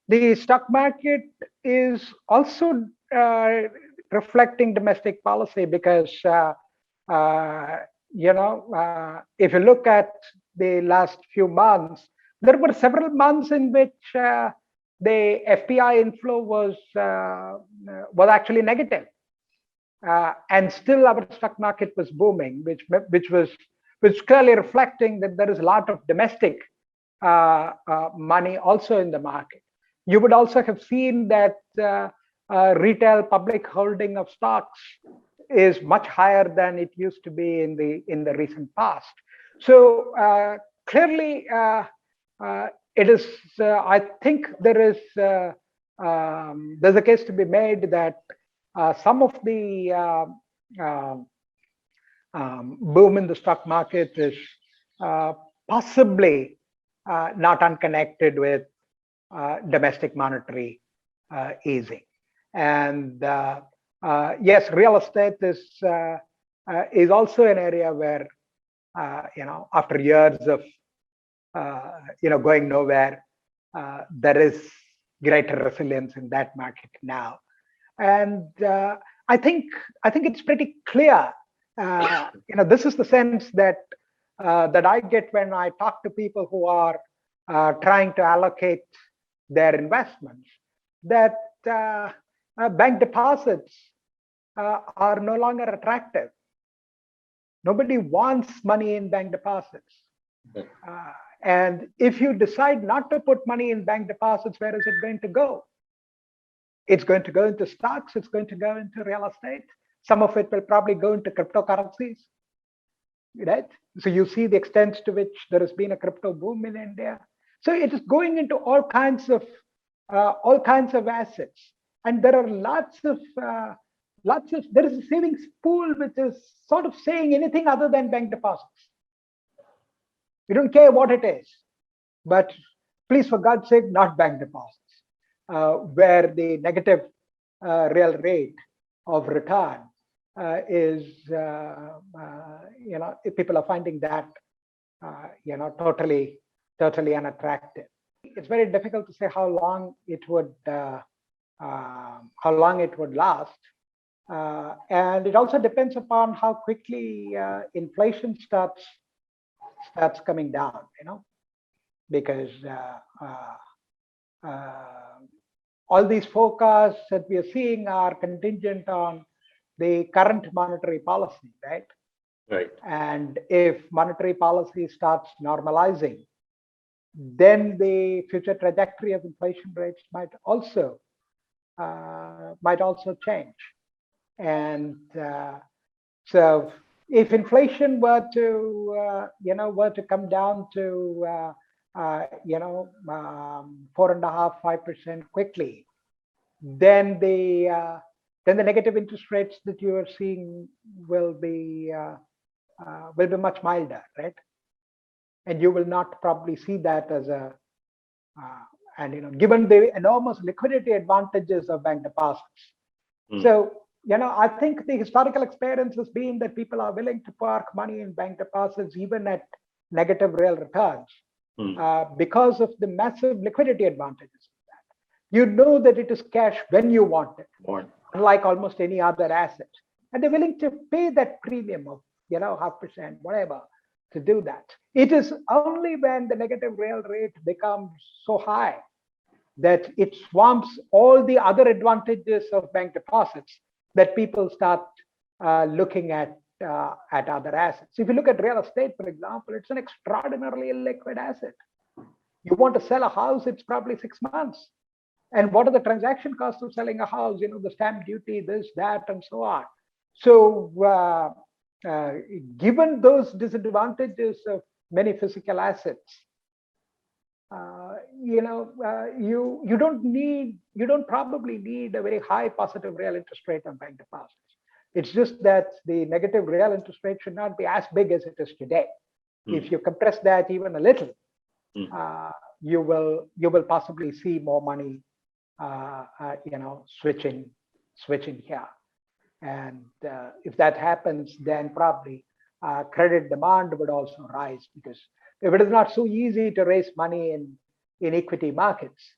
The stock market is also reflecting domestic policy because uh, if you look at the last few months, there were several months in which the FPI inflow was actually negative, and still our stock market was booming, which clearly reflecting that there is a lot of domestic money also in the market. You would also have seen that retail public holding of stocks is much higher than it used to be in the recent past. So clearly, it is. I think there's a case to be made that some of the boom in the stock market is uh, possibly not unconnected with domestic monetary easing. And yes, real estate is also an area where after years of going nowhere, there is greater resilience in that market now. And I think it's pretty clear. This is the sense that I get when I talk to people who are trying to allocate their investments, that bank deposits are no longer attractive. Nobody wants money in bank deposits. And if you decide not to put money in bank deposits, where is it going to go? It's going to go into stocks, it's going to go into real estate. Some of it will probably go into cryptocurrencies, right? So you see the extent to which there has been a crypto boom in India. So it is going into all kinds of assets, and there are there is a savings pool which is sort of saying anything other than bank deposits. We don't care what it is, but please, for God's sake, not bank deposits, where the negative real rate of return is, people are finding that, totally unattractive. It's very difficult to say how long it would last, and it also depends upon how quickly inflation starts coming down. Because all these forecasts that we are seeing are contingent on the current monetary policy, right? Right. And if monetary policy starts normalizing, then the future trajectory of inflation rates might also change. And so, if inflation were to come down to 4.5%, 5% quickly, then the negative interest rates that you are seeing will be much milder, right? And you will not probably see that as a given the enormous liquidity advantages of bank deposits. So I think the historical experience has been that people are willing to park money in bank deposits even at negative real returns because of the massive liquidity advantages of that. You know that it is cash when you want it, unlike almost any other asset, and they're willing to pay that premium of 0.5%, whatever, to do that. It is only when the negative real rate becomes so high that it swamps all the other advantages of bank deposits that people start looking at other assets. If you look at real estate, for example, it's an extraordinarily illiquid asset. You want to sell a house, it's probably 6 months. And what are the transaction costs of selling a house? The stamp duty, this, that, and so on. So given those disadvantages of many physical assets, you don't probably need a very high positive real interest rate on bank deposits. It's just that the negative real interest rate should not be as big as it is today. If you compress that even a little, you will possibly see more money, switching here. And if that happens, then probably credit demand would also rise, because if it is not so easy to raise money in equity markets,